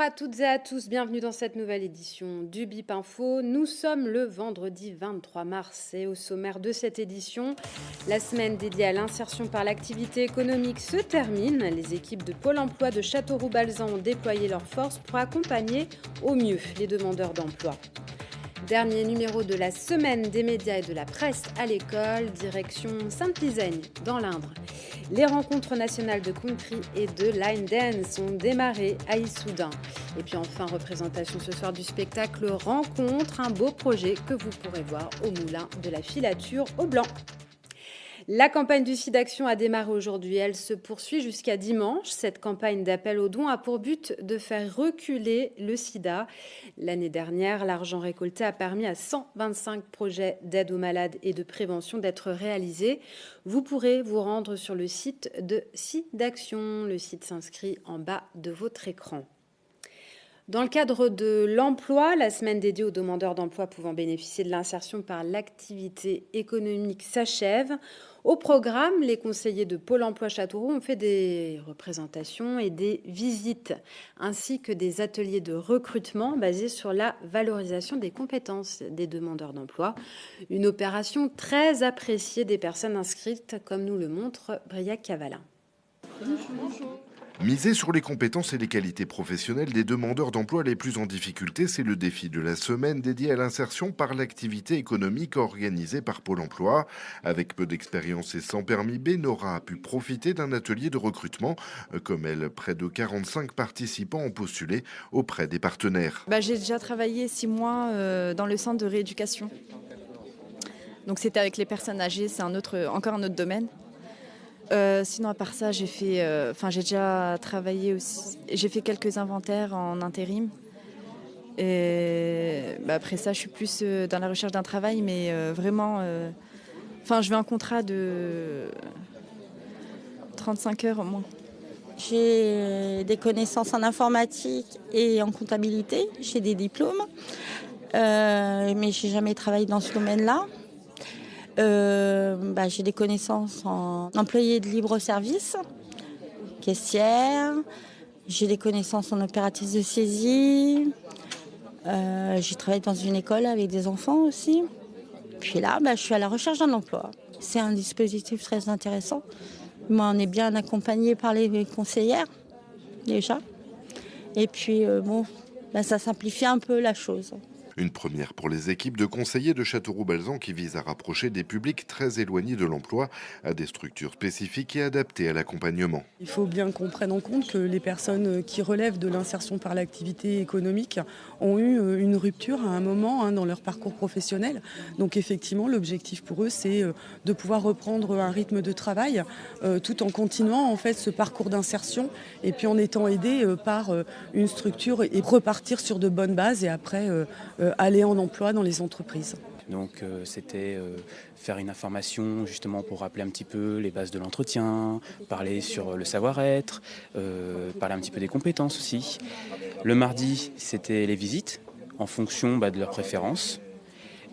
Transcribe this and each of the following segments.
à toutes et à tous, bienvenue dans cette nouvelle édition du BIP Info. Nous sommes le vendredi 23 mars et au sommaire de cette édition, la semaine dédiée à l'insertion par l'activité économique se termine. Les équipes de Pôle emploi de Châteauroux-Balzan ont déployé leurs forces pour accompagner au mieux les demandeurs d'emploi. Dernier numéro de la semaine des médias et de la presse à l'école, direction Sainte-Lisaigne dans l'Indre. Les rencontres nationales de country et de line dance ont démarré à Issoudun. Et puis enfin, représentation ce soir du spectacle Rencontre, un beau projet que vous pourrez voir au Moulin de la Filature au Blanc. La campagne du SIDAction a démarré aujourd'hui. Elle se poursuit jusqu'à dimanche. Cette campagne d'appel aux dons a pour but de faire reculer le sida. L'année dernière, l'argent récolté a permis à 125 projets d'aide aux malades et de prévention d'être réalisés. Vous pourrez vous rendre sur le site de SIDAction. Le site s'inscrit en bas de votre écran. Dans le cadre de l'emploi, la semaine dédiée aux demandeurs d'emploi pouvant bénéficier de l'insertion par l'activité économique s'achève. Au programme, les conseillers de Pôle emploi Châteauroux ont fait des représentations et des visites, ainsi que des ateliers de recrutement basés sur la valorisation des compétences des demandeurs d'emploi. Une opération très appréciée des personnes inscrites, comme nous le montre Briac Cavalin. Miser sur les compétences et les qualités professionnelles des demandeurs d'emploi les plus en difficulté, c'est le défi de la semaine dédiée à l'insertion par l'activité économique organisée par Pôle emploi. Avec peu d'expérience et sans permis B, Nora a pu profiter d'un atelier de recrutement. Comme elle, près de 45 participants ont postulé auprès des partenaires. J'ai déjà travaillé 6 mois dans le centre de rééducation. Donc c'était avec les personnes âgées, c'est encore un autre domaine. Sinon, à part ça, j'ai déjà travaillé aussi. J'ai fait quelques inventaires en intérim. Et après ça, je suis plus dans la recherche d'un travail, mais vraiment, je veux un contrat de 35 heures au moins. J'ai des connaissances en informatique et en comptabilité. J'ai des diplômes, mais j'ai jamais travaillé dans ce domaine-là. J'ai des connaissances en employé de libre-service, caissière. J'ai des connaissances en opératrice de saisie. J'ai travaillé dans une école avec des enfants aussi. Puis là, je suis à la recherche d'un emploi. C'est un dispositif très intéressant. Moi, on est bien accompagné par les conseillères, déjà. Et puis, ça simplifie un peu la chose. Une première pour les équipes de conseillers de Châteauroux-Balzan qui visent à rapprocher des publics très éloignés de l'emploi à des structures spécifiques et adaptées à l'accompagnement. Il faut bien qu'on prenne en compte que les personnes qui relèvent de l'insertion par l'activité économique ont eu une rupture à un moment dans leur parcours professionnel. Donc effectivement, l'objectif pour eux, c'est de pouvoir reprendre un rythme de travail tout en continuant en fait ce parcours d'insertion et puis en étant aidés par une structure et repartir sur de bonnes bases et après aller en emploi dans les entreprises. Donc c'était faire une information justement pour rappeler un petit peu les bases de l'entretien, parler sur le savoir-être, parler un petit peu des compétences aussi. Le mardi, c'était les visites en fonction de leurs préférences.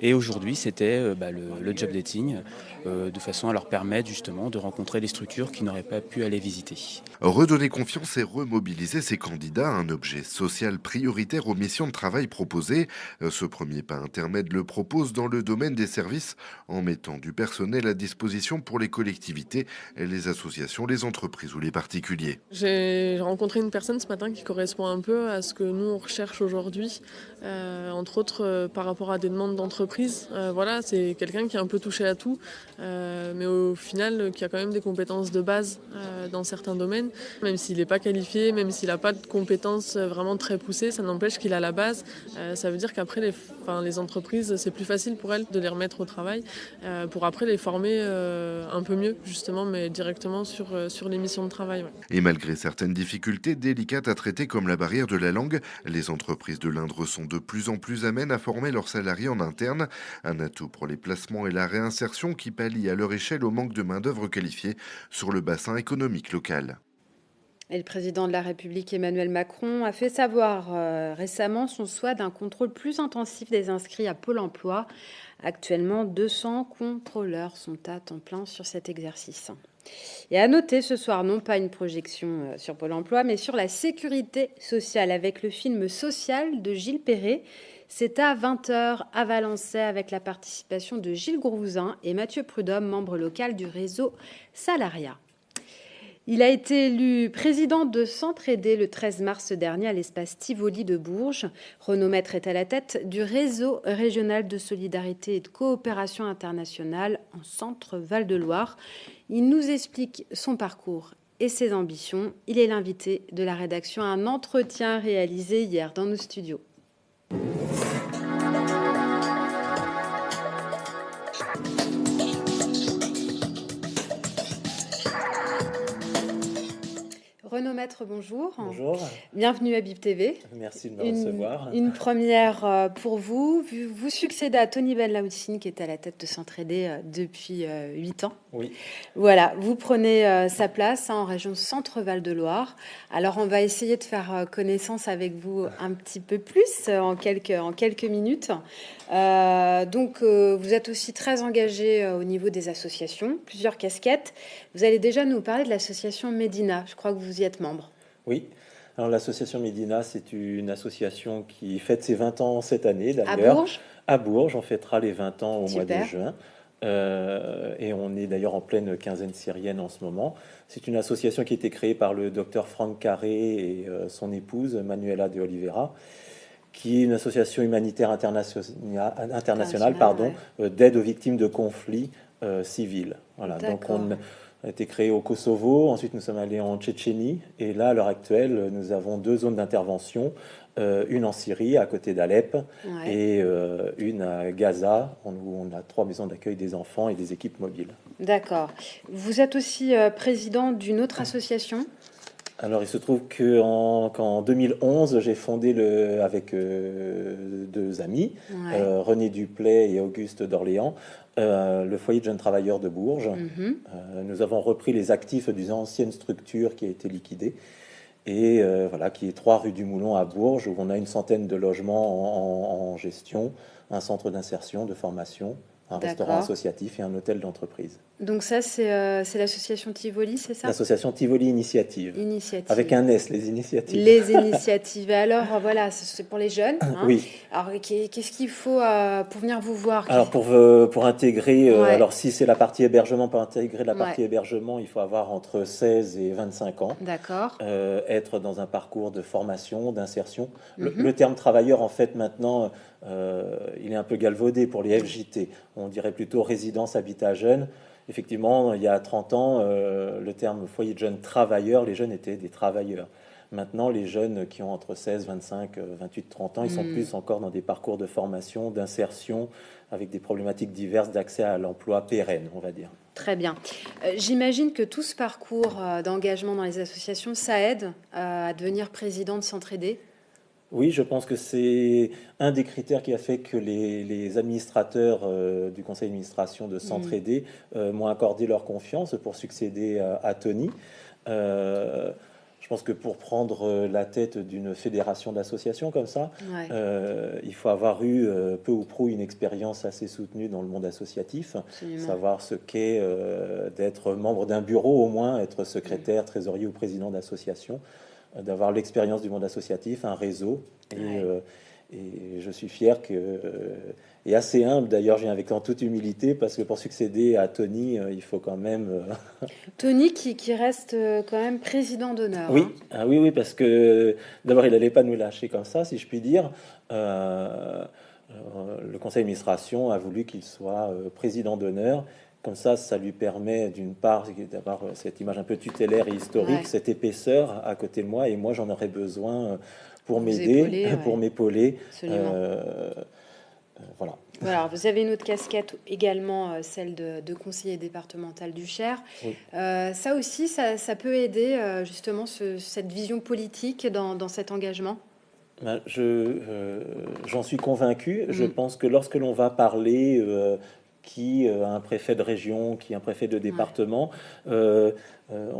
Et aujourd'hui, c'était le job dating, de façon à leur permettre justement de rencontrer des structures qui n'auraient pas pu aller visiter. Redonner confiance et remobiliser ces candidats, un objet social prioritaire aux missions de travail proposées. Ce premier pas intermède le propose dans le domaine des services, en mettant du personnel à disposition pour les collectivités, les associations, les entreprises ou les particuliers. J'ai rencontré une personne ce matin qui correspond un peu à ce que nous on recherche aujourd'hui, entre autres par rapport à des demandes d'entreprise. C'est quelqu'un qui est un peu touché à tout, mais au final qui a quand même des compétences de base dans certains domaines. Même s'il n'est pas qualifié, même s'il n'a pas de compétences vraiment très poussées, ça n'empêche qu'il a la base. Ça veut dire qu'après les entreprises, c'est plus facile pour elles de les remettre au travail, pour après les former un peu mieux justement, mais directement sur les missions de travail. Ouais. Et malgré certaines difficultés délicates à traiter comme la barrière de la langue, les entreprises de l'Indre sont de plus en plus amènes à former leurs salariés en interne. Un atout pour les placements et la réinsertion qui pallient à leur échelle au manque de main-d'œuvre qualifiée sur le bassin économique local. Et le président de la République, Emmanuel Macron, a fait savoir récemment son souhait d'un contrôle plus intensif des inscrits à Pôle emploi. Actuellement, 200 contrôleurs sont à temps plein sur cet exercice. Et à noter ce soir, non pas une projection sur Pôle emploi, mais sur la sécurité sociale avec le film Social de Gilles Perret. C'est à 20h à Valençay avec la participation de Gilles Grousin et Mathieu Prudhomme, membre local du réseau Salariat. Il a été élu président de Centraidé le 13 mars dernier à l'espace Tivoli de Bourges. Renaud Maître est à la tête du réseau régional de solidarité et de coopération internationale en Centre Val-de-Loire. Il nous explique son parcours et ses ambitions. Il est l'invité de la rédaction à un entretien réalisé hier dans nos studios. Renaud Maître, bonjour. Bonjour. Bienvenue à Bip TV. Merci de me recevoir. Une première pour vous. Vous succédez à Tony Benlaoussine, qui est à la tête de Centraidé depuis 8 ans. Oui. Voilà, vous prenez sa place en région Centre-Val de Loire. Alors, on va essayer de faire connaissance avec vous un petit peu plus en quelques minutes. Donc, vous êtes aussi très engagé au niveau des associations, plusieurs casquettes. Vous allez déjà nous parler de l'association Médina. Je crois que vous y êtes membre. Oui. Alors, l'association Médina, c'est une association qui fête ses 20 ans cette année, d'ailleurs. À Bourges ? À Bourges, on fêtera les 20 ans au Super. mois de juin. Et on est d'ailleurs en pleine quinzaine syrienne en ce moment. C'est une association qui a été créée par le docteur Franck Carré et son épouse, Manuela de Oliveira, qui est une association humanitaire internationale d'aide aux victimes de conflits civils. Voilà. Donc on a été créé au Kosovo, ensuite nous sommes allés en Tchétchénie, et là, à l'heure actuelle, nous avons 2 zones d'intervention, une en Syrie, à côté d'Alep, et une à Gaza, où on a 3 maisons d'accueil des enfants et des équipes mobiles. D'accord. Vous êtes aussi président d'une autre association ? Alors, il se trouve qu'en 2011, j'ai fondé avec 2 amis, René Duplay et Auguste d'Orléans, le foyer de jeunes travailleurs de Bourges. Nous avons repris les actifs d'une ancienne structure qui a été liquidée, et qui est 3 rue du Moulon à Bourges, où on a une centaine de logements en gestion, un centre d'insertion, de formation, un restaurant associatif et un hôtel d'entreprise. Donc ça, c'est l'association Tivoli, c'est ça ? L'association Tivoli Initiative. Avec un S, les initiatives. Les initiatives. Alors, voilà, c'est pour les jeunes. Hein. Oui. Alors, qu'est-ce qu'il faut pour venir vous voir ? Alors, pour intégrer, alors si c'est la partie hébergement, pour intégrer la partie hébergement, il faut avoir entre 16 et 25 ans. D'accord. Être dans un parcours de formation, d'insertion. Le terme travailleur, en fait, maintenant, il est un peu galvaudé pour les FJT. On dirait plutôt résidence habitat jeune. Effectivement, il y a 30 ans, le terme foyer de jeunes travailleurs, les jeunes étaient des travailleurs. Maintenant, les jeunes qui ont entre 16, 25, 28, 30 ans, ils sont plus encore dans des parcours de formation, d'insertion, avec des problématiques diverses d'accès à l'emploi pérenne, on va dire. Très bien. J'imagine que tout ce parcours d'engagement dans les associations, ça aide à devenir président de Centraidé. Oui, je pense que c'est un des critères qui a fait que les administrateurs du conseil d'administration de Centraidé m'ont accordé leur confiance pour succéder à Tony. Je pense que pour prendre la tête d'une fédération d'associations comme ça, il faut avoir eu peu ou prou une expérience assez soutenue dans le monde associatif, savoir ce qu'est d'être membre d'un bureau, au moins être secrétaire, trésorier ou président d'association, d'avoir l'expérience du monde associatif, un réseau, et je suis fier et assez humble d'ailleurs, je viens avec en toute humilité, parce que pour succéder à Tony, il faut quand même... Tony qui reste quand même président d'honneur. Oui, hein. Oui, parce que d'abord il n'allait pas nous lâcher comme ça, si je puis dire. Le conseil d'administration a voulu qu'il soit président d'honneur. Comme ça lui permet d'une part d'avoir cette image un peu tutélaire et historique, cette épaisseur à côté de moi, et moi j'en aurais besoin pour m'aider, pour m'épauler. Voilà. Alors, vous avez une autre casquette également, celle de conseiller départemental du Cher. Oui. Ça aussi, ça peut aider justement cette vision politique dans cet engagement. J'en suis convaincu. Je pense que lorsque l'on va parler... qui a un préfet de région, qui a un préfet de département, on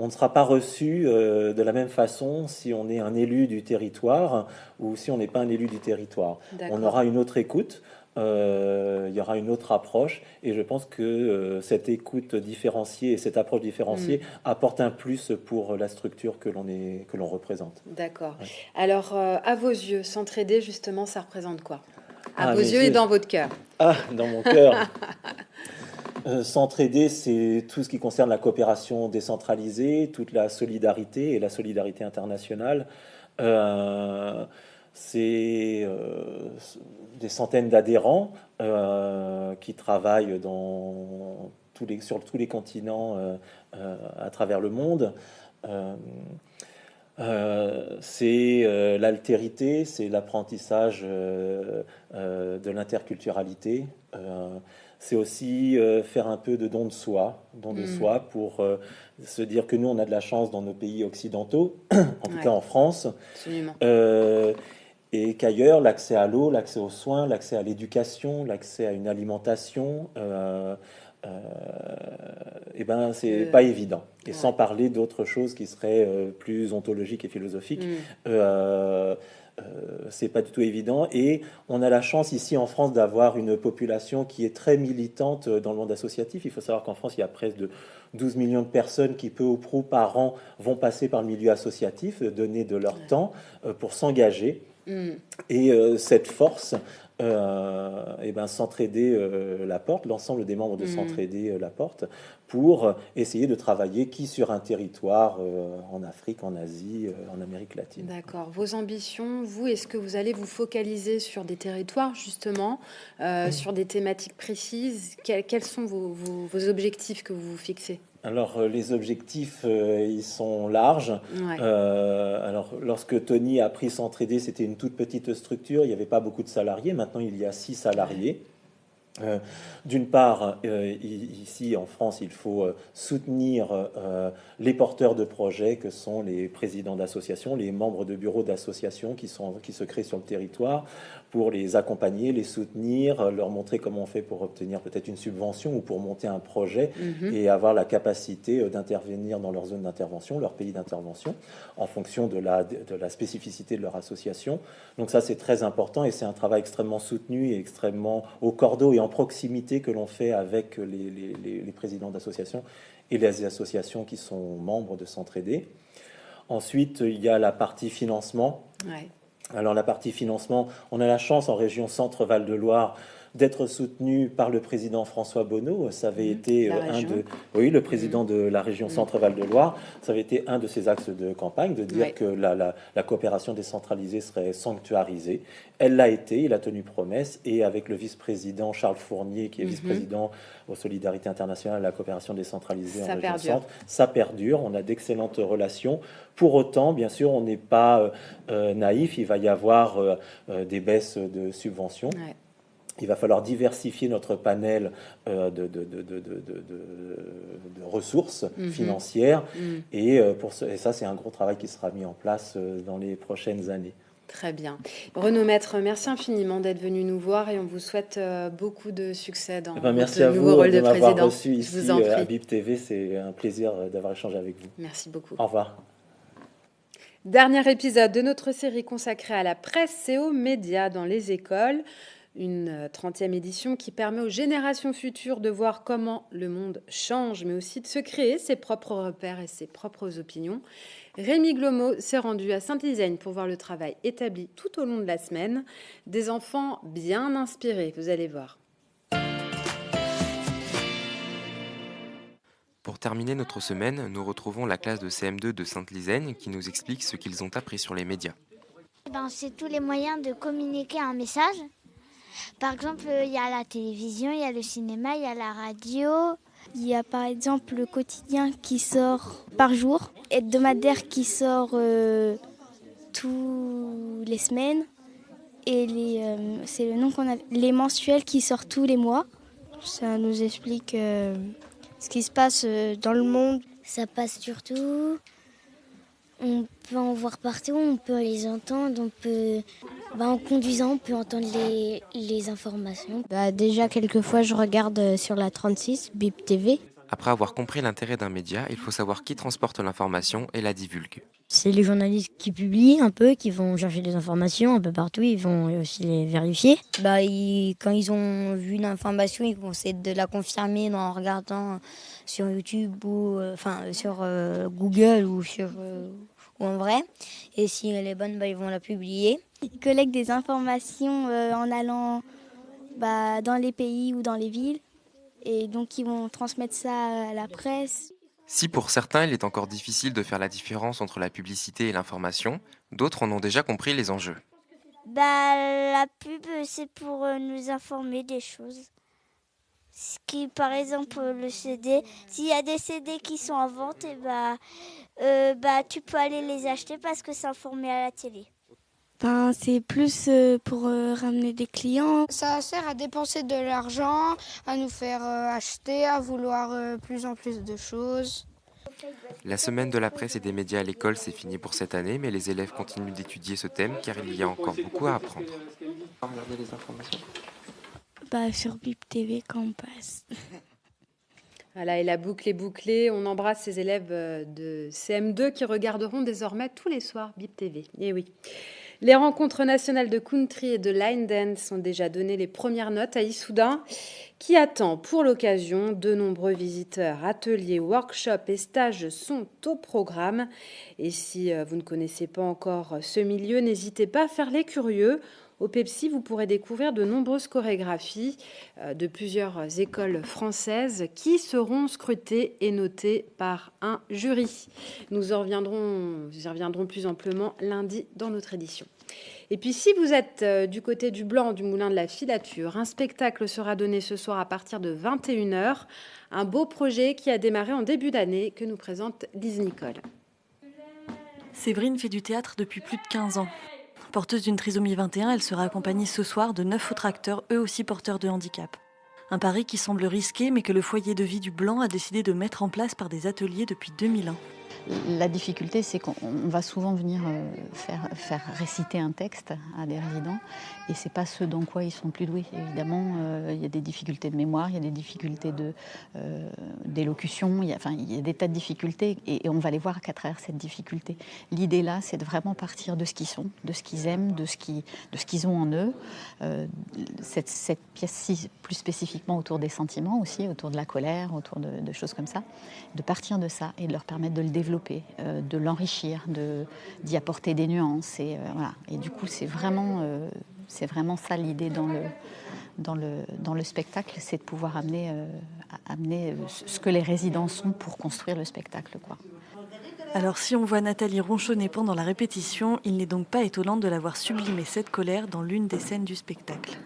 ne sera pas reçu de la même façon si on est un élu du territoire ou si on n'est pas un élu du territoire. On aura une autre écoute. il y aura une autre approche. Et je pense que cette écoute différenciée et cette approche différenciée apporte un plus pour la structure que l'on représente. D'accord. Ouais. Alors, à vos yeux, s'entraider, justement, ça représente quoi? À vos mes yeux et dans votre cœur. Ah, dans mon cœur. S'entraider, c'est tout ce qui concerne la coopération décentralisée, toute la solidarité et la solidarité internationale. C'est des centaines d'adhérents qui travaillent sur tous les continents à travers le monde. C'est l'altérité, c'est l'apprentissage de l'interculturalité. C'est aussi faire un peu de don de soi pour se dire que nous, on a de la chance dans nos pays occidentaux, en tout cas en France, et qu'ailleurs, l'accès à l'eau, l'accès aux soins, l'accès à l'éducation, l'accès à une alimentation, c'est pas évident. Et sans parler d'autres choses qui seraient plus ontologiques et philosophiques, c'est pas du tout évident. Et on a la chance ici en France d'avoir une population qui est très militante dans le monde associatif. Il faut savoir qu'en France, il y a presque de 12 millions de personnes qui, peu ou prou, par an, vont passer par le milieu associatif, donner de leur temps pour s'engager. Et cette force, s'entraider la porte, l'ensemble des membres de s'entraider la porte, pour essayer de travailler sur un territoire en Afrique, en Asie, en Amérique latine. D'accord. Vos ambitions, vous, est-ce que vous allez vous focaliser sur des territoires, justement, sur des thématiques précises? Quels sont vos objectifs que vous vous fixez? Alors, les objectifs, ils sont larges. Ouais. Alors, lorsque Tony a pris s'entraider, c'était une toute petite structure. Il n'y avait pas beaucoup de salariés. Maintenant, il y a 6 salariés. D'une part, ici en France, il faut soutenir les porteurs de projets que sont les présidents d'associations, les membres de bureaux d'associations qui se créent sur le territoire, pour les accompagner, les soutenir, leur montrer comment on fait pour obtenir peut-être une subvention ou pour monter un projet et avoir la capacité d'intervenir dans leur zone d'intervention, leur pays d'intervention, en fonction de la spécificité de leur association. Donc ça, c'est très important et c'est un travail extrêmement soutenu et extrêmement au cordeau et en proximité que l'on fait avec les présidents d'associations et les associations qui sont membres de s'entraider. Ensuite, il y a la partie financement. Ouais. Alors la partie financement, on a la chance en région Centre-Val de Loire d'être soutenu par le président François Bonneau. Ça avait été le président de la région Centre-Val de Loire. Ça avait été un de ses axes de campagne, de dire que la coopération décentralisée serait sanctuarisée. Elle l'a été, il a tenu promesse. Et avec le vice-président Charles Fournier, qui est vice-président aux Solidarités internationales et la coopération décentralisée en région Centre, ça perdure. On a d'excellentes relations. Pour autant, bien sûr, on n'est pas naïf. Il va y avoir des baisses de subventions. Ouais. Il va falloir diversifier notre panel de ressources financières. Et ça, c'est un gros travail qui sera mis en place dans les prochaines années. Très bien. Renaud Maître, merci infiniment d'être venu nous voir et on vous souhaite beaucoup de succès dans votre nouveau rôle de président. Merci à vous de m'avoir reçu ici à BIP TV. C'est un plaisir d'avoir échangé avec vous. Merci beaucoup. Au revoir. Dernier épisode de notre série consacrée à la presse et aux médias dans les écoles. Une 30e édition qui permet aux générations futures de voir comment le monde change, mais aussi de se créer ses propres repères et ses propres opinions. Rémi Glomo s'est rendu à Sainte-Lizaine pour voir le travail établi tout au long de la semaine. Des enfants bien inspirés, vous allez voir. Pour terminer notre semaine, nous retrouvons la classe de CM2 de Sainte-Lizaine qui nous explique ce qu'ils ont appris sur les médias. C'est tous les moyens de communiquer un message. Par exemple, il y a la télévision, il y a le cinéma, il y a la radio. Il y a par exemple le quotidien qui sort par jour, hebdomadaire qui sort tous les semaines et c'est le nom qu'on a, les mensuels qui sortent tous les mois. Ça nous explique ce qui se passe dans le monde. Ça passe surtout. On peut en voir partout, on peut les entendre, en conduisant, on peut entendre les informations. Déjà, quelquefois, je regarde sur la 36, BIP TV. Après avoir compris l'intérêt d'un média, il faut savoir qui transporte l'information et la divulgue. C'est les journalistes qui publient un peu, qui vont chercher des informations un peu partout, ils vont aussi les vérifier. Quand ils ont vu l'information, ils vont essayer de la confirmer en regardant sur YouTube ou sur Google ou ou en vrai. Et si elle est bonne, ils vont la publier. Ils collectent des informations en allant dans les pays ou dans les villes. Et donc ils vont transmettre ça à la presse. Si pour certains il est encore difficile de faire la différence entre la publicité et l'information, d'autres en ont déjà compris les enjeux. La pub, c'est pour nous informer des choses. Par exemple, le CD, s'il y a des CD qui sont en vente, tu peux aller les acheter parce que c'est informé à la télé. C'est plus pour ramener des clients. Ça sert à dépenser de l'argent, à nous faire acheter, à vouloir plus en plus de choses. La semaine de la presse et des médias à l'école, c'est fini pour cette année, mais les élèves continuent d'étudier ce thème car il y a encore beaucoup à apprendre. Regardez les informations. Sur BIP TV quand on passe. Voilà, et la boucle est bouclée. On embrasse ces élèves de CM2 qui regarderont désormais tous les soirs BIP TV. Eh oui. Les rencontres nationales de country et de line dance ont déjà donné les premières notes à Issoudun, qui attend pour l'occasion de nombreux visiteurs. Ateliers, workshops et stages sont au programme. Et si vous ne connaissez pas encore ce milieu, n'hésitez pas à faire les curieux. Au Pepsi, vous pourrez découvrir de nombreuses chorégraphies de plusieurs écoles françaises qui seront scrutées et notées par un jury. Nous y reviendrons plus amplement lundi dans notre édition. Et puis, si vous êtes du côté du Blanc, du Moulin de la Filature, un spectacle sera donné ce soir à partir de 21h. Un beau projet qui a démarré en début d'année que nous présente Lise Nicole. Séverine fait du théâtre depuis plus de 15 ans. Porteuse d'une trisomie 21, elle sera accompagnée ce soir de 9 autres acteurs, eux aussi porteurs de handicap. Un pari qui semble risqué, mais que le foyer de vie du Blanc a décidé de mettre en place par des ateliers depuis 2001. La difficulté, c'est qu'on va souvent venir faire réciter un texte à des résidents et c'est pas ce dans quoi ils sont plus doués. Évidemment, il y a des difficultés de mémoire, il y a des difficultés d'élocution, il y a des tas de difficultés et on va les voir qu'à travers cette difficulté. L'idée là, c'est de vraiment partir de ce qu'ils sont, de ce qu'ils aiment, de ce qu'ils ont en eux. Cette pièce-ci, plus spécifiquement autour des sentiments aussi, autour de la colère, autour de choses comme ça, de partir de ça et de leur permettre de le développer, de l'enrichir, d'y apporter des nuances. Voilà. Et du coup, c'est vraiment ça l'idée dans le spectacle, c'est de pouvoir amener ce que les résidents sont pour construire le spectacle, quoi. Alors si on voit Nathalie ronchonner pendant la répétition, il n'est donc pas étonnant de la voir sublimer cette colère dans l'une des scènes du spectacle.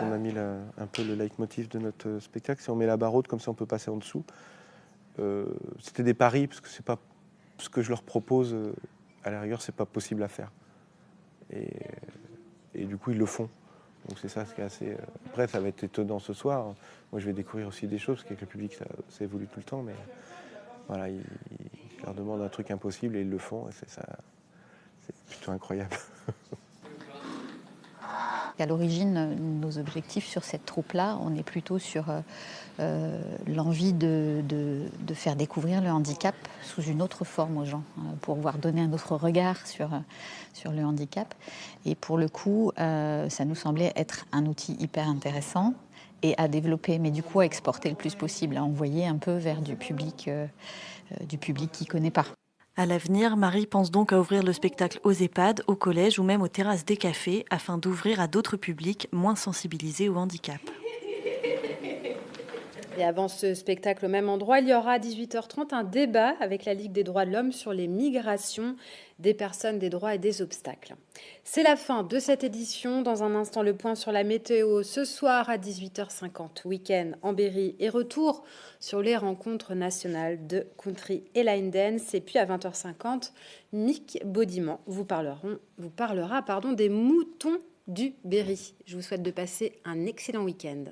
On a mis un peu le leitmotiv de notre spectacle. Si on met la barre haute, comme ça on peut passer en dessous. C'était des paris, parce que c'est pas ce que je leur propose, à la rigueur, c'est pas possible à faire. Et du coup, ils le font. Donc c'est ça ce qui est assez... Après, ça va être étonnant ce soir. Moi, je vais découvrir aussi des choses, parce qu'avec le public, ça évolue tout le temps. Mais voilà, ils leur demandent un truc impossible et ils le font. Et c'est plutôt incroyable. À l'origine, nos objectifs sur cette troupe-là, on est plutôt sur l'envie de faire découvrir le handicap sous une autre forme aux gens, pour pouvoir donner un autre regard sur le handicap. Et pour le coup, ça nous semblait être un outil hyper intéressant et à développer, mais du coup à exporter le plus possible, à envoyer un peu vers du public qui ne connaît pas. À l'avenir, Marie pense donc à ouvrir le spectacle aux EHPAD, aux collèges ou même aux terrasses des cafés afin d'ouvrir à d'autres publics moins sensibilisés au handicap. Et avant ce spectacle au même endroit, il y aura à 18h30 un débat avec la Ligue des droits de l'homme sur les migrations des personnes, des droits et des obstacles. C'est la fin de cette édition. Dans un instant, le point sur la météo. Ce soir à 18h50, week-end en Berry et retour sur les rencontres nationales de country et line dance. Et puis à 20h50, Mick Baudiman vous parlera des moutons du Berry. Je vous souhaite de passer un excellent week-end.